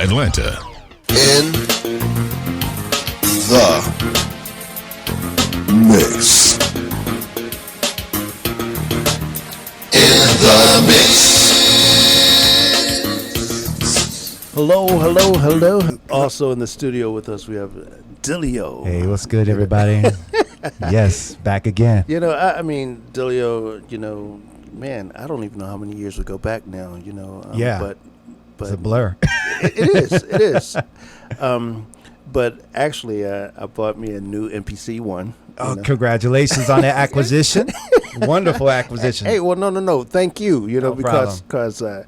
Atlanta. In the mix. In the mix. Hello. Also in the studio with us, we have Dillio. Hey, what's good, everybody? Yes, back again. I mean, Dillio, man, I don't even know how many years we go back now, Yeah. But It's a blur. It is. But actually, I bought me a new MPC one. Oh, congratulations on that acquisition. Wonderful acquisition. Hey, well, no. Thank you, No because I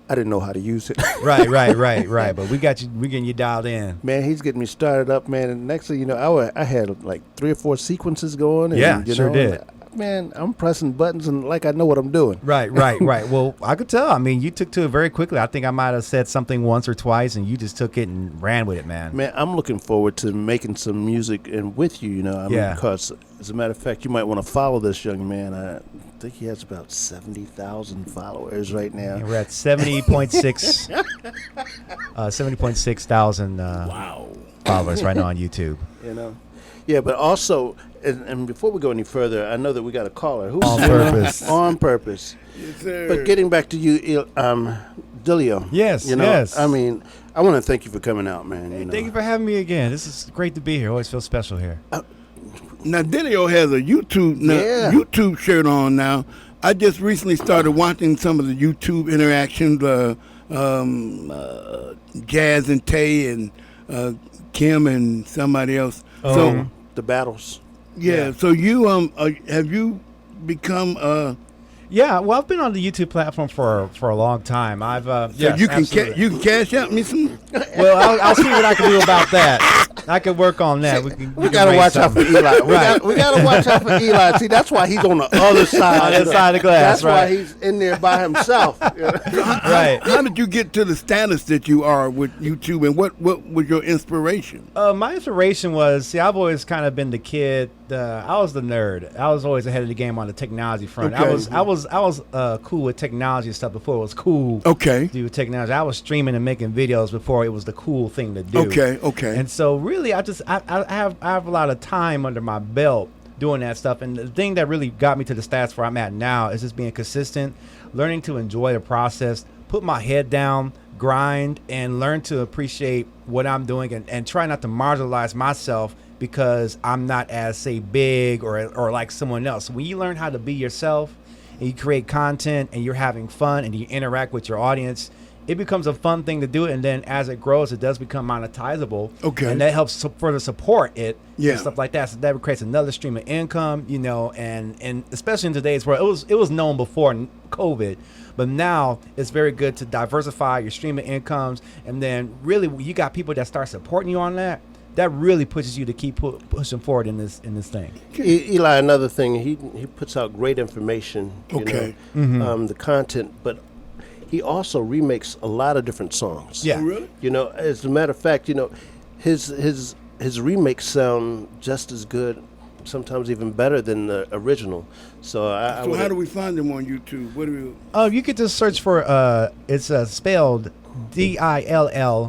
didn't know how to use it. Right. But we getting you dialed in. Man, he's getting me started up, man. And next thing you know, I had like 3 or 4 sequences going. And, Yeah, sure did. Man, I'm pressing buttons and like I know what I'm doing. Right. Well, I could tell. I mean, you took to it very quickly. I think I might have said something once or twice, and you just took it and ran with it, man. Man, I'm looking forward to making some music and with you, Yeah. Because, as a matter of fact, you might want to follow this young man. I think he has about 70,000 followers right now. And we're at 70.6 thousand followers right now on YouTube. Yeah, but also, and before we go any further, I know that we got a caller. Who's On purpose. On purpose. Yes, sir. But getting back to you, Dillio. Yes, yes. I mean, I want to thank you for coming out, man. Thank you for having me again. This is great to be here. Always feel special here. Now, Dillio has a YouTube shirt on now. I just recently started watching some of the YouTube interactions, Jazz and Tay and Kim and somebody else. So the battles. Yeah. So you have you become Yeah, well, I've been on the YouTube platform for a long time. I've yes, you can absolutely. you can cash out me some. Well, I'll see what I can do about that. I can work on that. We gotta watch out for Eli. We gotta watch out for Eli. See, that's why he's on the other side. On the other side of the glass. That's why he's in there by himself. Right. How did you get to the status that you are with YouTube, and what was your inspiration? My inspiration was, I've always kind of been the kid. I was the nerd. I was always ahead of the game on the technology front. Okay. I was cool with technology and stuff before it was cool. Okay. To do with technology. I was streaming and making videos before it was the cool thing to do. Okay. And so really, I have a lot of time under my belt doing that stuff. And the thing that really got me to the stats where I'm at now is just being consistent, learning to enjoy the process, put my head down, grind, and learn to appreciate what I'm doing and try not to marginalize myself because I'm not as, say, big or like someone else. When you learn how to be yourself and you create content and you're having fun and you interact with your audience, it becomes a fun thing to do. And then as it grows, it does become monetizable. Okay. And that helps further support it Yeah. and stuff like that. So that creates another stream of income, and especially in today's world, it was known before COVID, but now it's very good to diversify your stream of incomes. And then really you got people that start supporting you on that. That really pushes you to keep pushing forward in this thing. Eli, another thing, he puts out great information. Okay. The content, but he also remakes a lot of different songs. Yeah. Oh, really? As a matter of fact, his remakes sound just as good, sometimes even better than the original. So how do we find them on YouTube? What do we? You could just search for it's spelled Dill.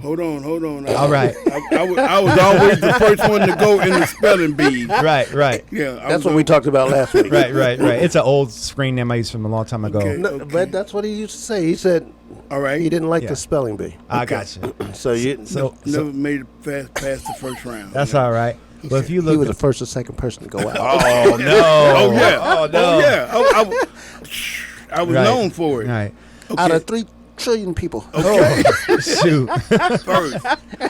Hold on. All right. I was always the first one to go in the spelling bee. Right. Yeah. That's what we talked about last week. Right. It's an old screen name I used from a long time ago. Okay. No, but that's what he used to say. He said All right. he didn't like Yeah. the spelling bee. I got you. So Never made it past the first round. That's all right. But if you he look, was the first or second person to go out. oh no, Oh yeah. oh no, Oh yeah. I was Right. known for it. All right. Okay. Out of 3 trillion people. Okay. Shoot. First.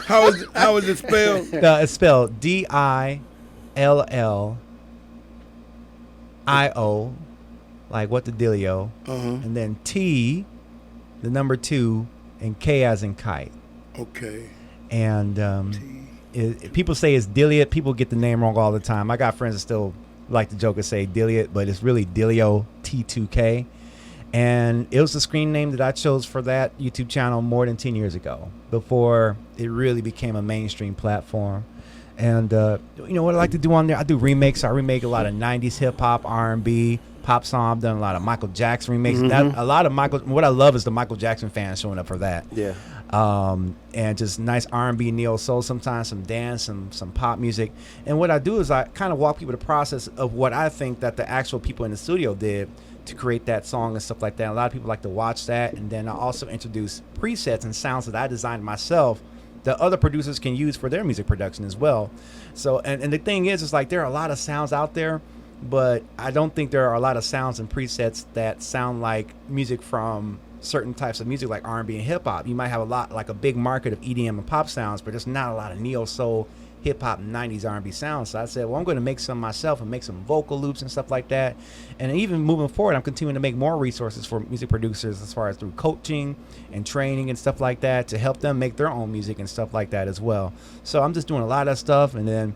How is it spelled? It's spelled Dillio, like what the Dillio, and then T, the number 2, and K as in kite. Okay. And people say it's Dillie. People get the name wrong all the time. I got friends that still like to joke and say Dillie, but it's really Dillio T2K. And it was the screen name that I chose for that YouTube channel more than 10 years ago, before it really became a mainstream platform. And what I like to do on there, I do remakes. I remake a lot of 90s hip hop, R&B, pop song. I've done a lot of Michael Jackson remakes. Mm-hmm. A lot of Michael. What I love is the Michael Jackson fans showing up for that. Yeah. and just nice R&B, neo soul, sometimes some dance, some pop music. And what I do is I kind of walk people the process of what I think that the actual people in the studio did to create that song and stuff like that. A lot of people like to watch that, and then I also introduce presets and sounds that I designed myself that other producers can use for their music production as well. So, and the thing is, it's like there are a lot of sounds out there, but I don't think there are a lot of sounds and presets that sound like music from certain types of music like R&B and hip hop. You might have a lot, like a big market of EDM and pop sounds, but there's not a lot of neo soul, hip hop, 90s R&B sounds. So I said, well, I'm going to make some myself and make some vocal loops and stuff like that. And even moving forward, I'm continuing to make more resources for music producers as far as through coaching and training and stuff like that to help them make their own music and stuff like that as well. So I'm just doing a lot of stuff. And then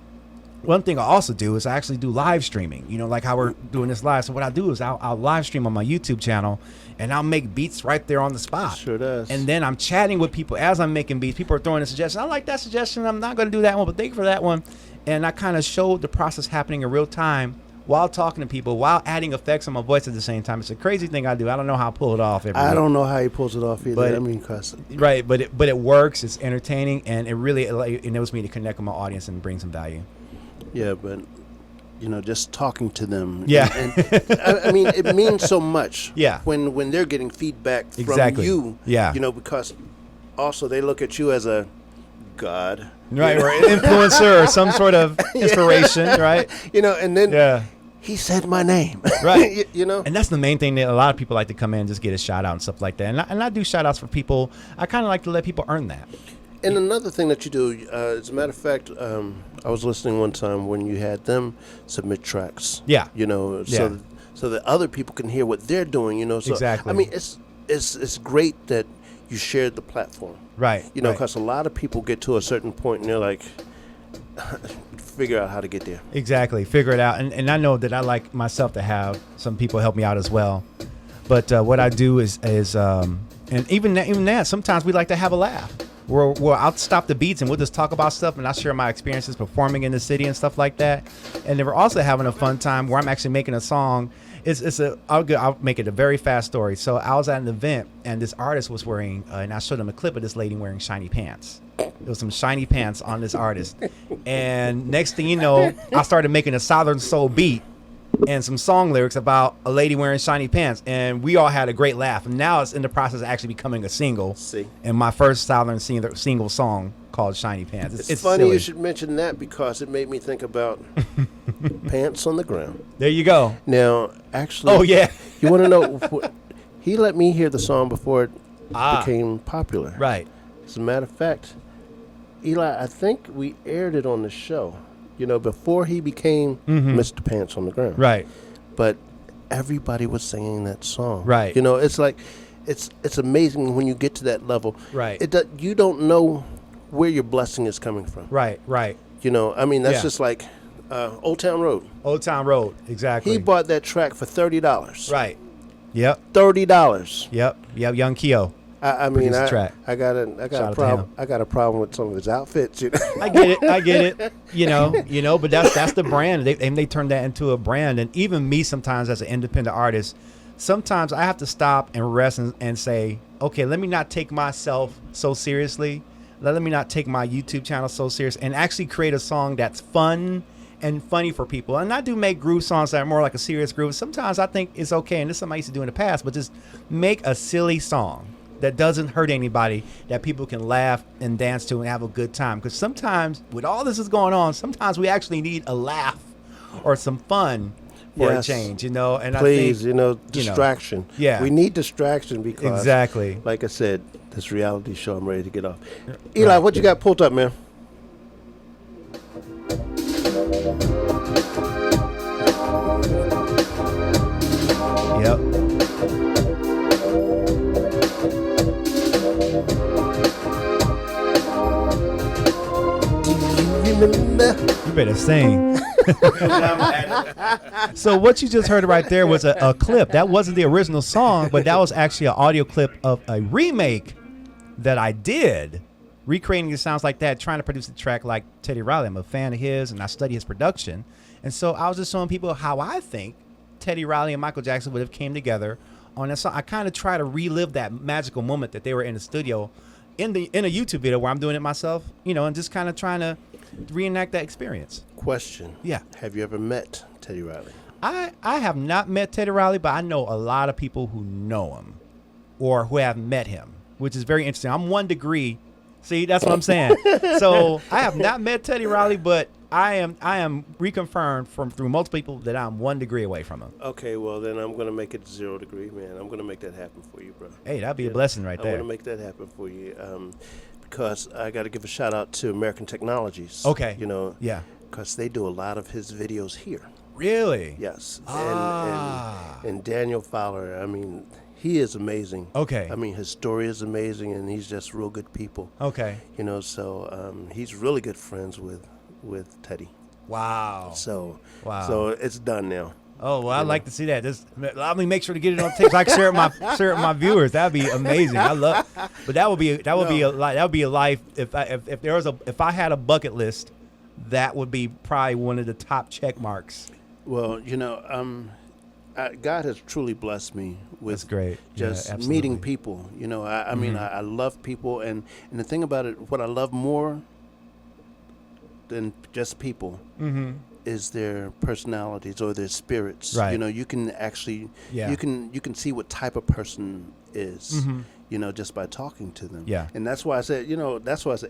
one thing I also do is I actually do live streaming, you know, like how we're doing this live. So what I do is I'll live stream on my YouTube channel, and I'll make beats right there on the spot. Sure does. And then I'm chatting with people as I'm making beats. People are throwing a suggestion. I like that suggestion. I'm not going to do that one, but thank you for that one. And I kind of showed the process happening in real time while talking to people, while adding effects on my voice at the same time. It's a crazy thing I do. I don't know how I pull it off. I don't know how he pulls it off either. But, I mean, cause right, but it works. It's entertaining, and it really enables me to connect with my audience and bring some value. Yeah, but you know, just talking to them. Yeah. And I mean, it means so much. Yeah. When they're getting feedback from Exactly. you. Yeah. You know, because also they look at you as a god. Right, or an influencer or some sort of inspiration, right? You know, and then Yeah. he said my name. Right. You know? And that's the main thing that a lot of people like to come in and just get a shout out and stuff like that. And I do shout outs for people. I kind of like to let people earn that. And another thing that you do, as a matter of fact, I was listening one time when you had them submit tracks. Yeah. You know, Yeah. so that other people can hear what they're doing. You know, so Exactly. I mean, it's great that you shared the platform. Right. You know, right. because a lot of people get to a certain point and they're like, figure out how to get there. Exactly. Figure it out. And I know that I like myself to have some people help me out as well. But what I do is and even that, sometimes we like to have a laugh. Where I'll stop the beats and we'll just talk about stuff, and I'll share my experiences performing in the city and stuff like that. And then we're also having a fun time where I'm actually making a song. I'll make it a very fast story. So I was at an event, and this artist was wearing, and I showed him a clip of this lady wearing shiny pants. There was some shiny pants on this artist. And next thing you know, I started making a Southern soul beat and some song lyrics about a lady wearing shiny pants, and we all had a great laugh. And now it's in the process of actually becoming a single. See. And my first Southern single song called Shiny Pants. It's funny silly. you should mention that because it made me think about pants on the ground. There you go. Now, actually, Oh yeah. you want to know? He let me hear the song before it Ah. became popular. Right. As a matter of fact, Eli, I think we aired it on the show. You know, before he became Mr. Pants on the Ground. Right. But everybody was singing that song. Right. You know, it's like, it's amazing when you get to that level. Right. You don't know where your blessing is coming from. Right. Right. You know, I mean, that's Yeah. just like Old Town Road. Old Town Road. Exactly. He bought that track for $30. Right. Yep. $30. Yep. Young Keo. I mean, Produced the track. I got Shout a out to problem. him. I got a problem with some of his outfits. You know? I get it. You know, but that's the brand. They turned that into a brand. And even me, sometimes as an independent artist, sometimes I have to stop and rest and say, okay, let me not take myself so seriously. Let me not take my YouTube channel so serious, and actually create a song that's fun and funny for people. And I do make groove songs that are more like a serious groove. Sometimes I think it's okay, and this is something I used to do in the past, but just make a silly song that doesn't hurt anybody, that people can laugh and dance to and have a good time. Because sometimes, with all this is going on, sometimes we actually need a laugh or some fun for Yes. a change, you know. And Please, I think, distraction. Yeah. We need distraction because, Exactly. like I said, this reality show, I'm ready to get off. Eli, what you got pulled up, man? Yep. Do you remember? You better sing. So what you just heard right there was a clip. That wasn't the original song, but that was actually an audio clip of a remake that I did, recreating the sounds like that, trying to produce a track like Teddy Riley. I'm a fan of his, and I study his production. And so I was just showing people how I think Teddy Riley and Michael Jackson would have came together on that song. I kind of try to relive that magical moment that they were in the studio in a YouTube video where I'm doing it myself, you know, and just kind of trying to reenact that experience. Question. Yeah. Have you ever met Teddy Riley? I have not met Teddy Riley, but I know a lot of people who know him or who have met him, which is very interesting. I'm 1 degree. See, that's what I'm saying. So I have not met Teddy Riley, but I am reconfirmed through multiple people that I'm 1 degree away from him. Okay, well then I'm gonna make it 0 degree, man. I'm gonna make that happen for you, bro. Hey, that'd be a blessing right there. I'm gonna make that happen for you, because I got to give a shout out to American Technologies. Okay. You know. Yeah. Because they do a lot of his videos here. Really? Yes. Ah. And Daniel Fowler, I mean, he is amazing. Okay. I mean, his story is amazing, and he's just real good people. Okay. You know, so he's really good friends with Teddy. Wow. So Wow. So it's done now. Oh, well, I'd like to see that. Let me make sure to get it on tape so I can share it with my viewers. That'd be amazing. But that would be a life if I had a bucket list, that would be probably one of the top check marks. Well, you know, God has truly blessed me with That's great. just Yeah, meeting people. You know, I mean, I love people, and the thing about it, what I love more than just people is their personalities or their spirits. Right. You know, you can actually Yeah. you can see what type of person is. You know, just by talking to them. Yeah. And that's why I said,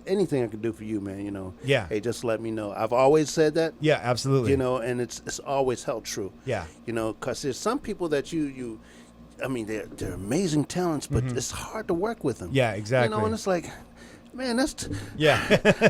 anything I can do for you, man, you know. Yeah. Hey, just let me know. I've always said that. Yeah, absolutely. You know, and it's always held true. Yeah. You know, because there's some people that I mean, they're amazing talents, but it's hard to work with them. Yeah, exactly. You know, and it's like, man, Yeah.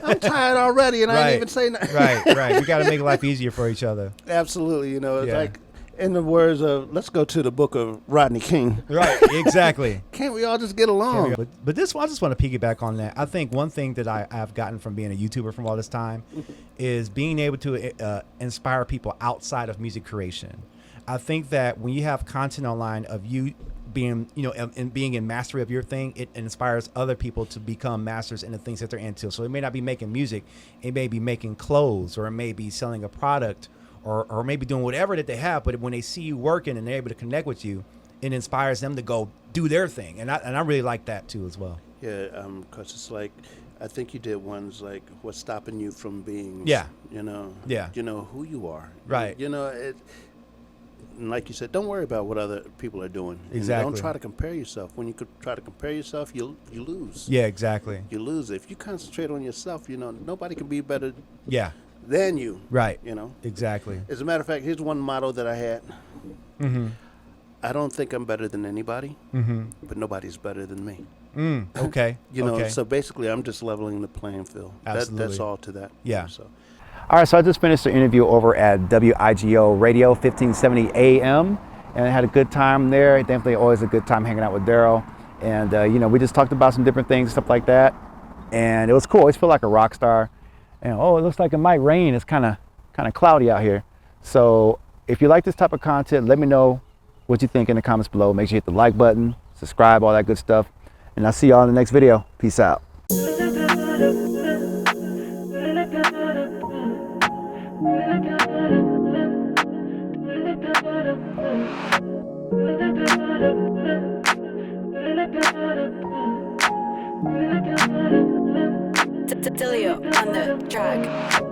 I'm tired already, and I ain't even say nothing. Right. We got to make life easier for each other. Absolutely. You know, it's Yeah. like, in the words of, let's go to the book of Rodney King. Right, exactly. Can't we all just get along? But this one, I just want to piggyback on that. I think one thing that I've gotten from being a YouTuber from all this time is being able to inspire people outside of music creation. I think that when you have content online of you being, you know, and being in mastery of your thing, it inspires other people to become masters in the things that they're into. So it may not be making music, it may be making clothes, or it may be selling a product, or maybe doing whatever that they have. But when they see you working and they're able to connect with you, it inspires them to go do their thing. And I really like that too as well. Yeah, because it's like, I think you did ones like, what's stopping you from being, Yeah. you know, Yeah. you know who you are. Right. You know, and like you said, don't worry about what other people are doing. And Exactly. don't try to compare yourself. When you could try to compare yourself, you lose. Yeah, exactly. You lose. If you concentrate on yourself, you know, nobody can be better Yeah, than you. right. You know. Exactly. As a matter of fact, here's one motto that I had. I don't think I'm better than anybody, but nobody's better than me. Okay. You know, okay. so basically, I'm just leveling the playing field. That's Absolutely. all to that. Yeah. So. All right, so I just finished the interview over at WIGO Radio 1570 AM, and I had a good time there. Definitely always a good time hanging out with Daryl. And, you know, we just talked about some different things, stuff like that. And it was cool. I always feel like a rock star. And, it looks like it might rain. It's kind of cloudy out here. So if you like this type of content, let me know what you think in the comments below. Make sure you hit the like button, subscribe, all that good stuff. And I'll see y'all in the next video. Peace out. Dillio on the track.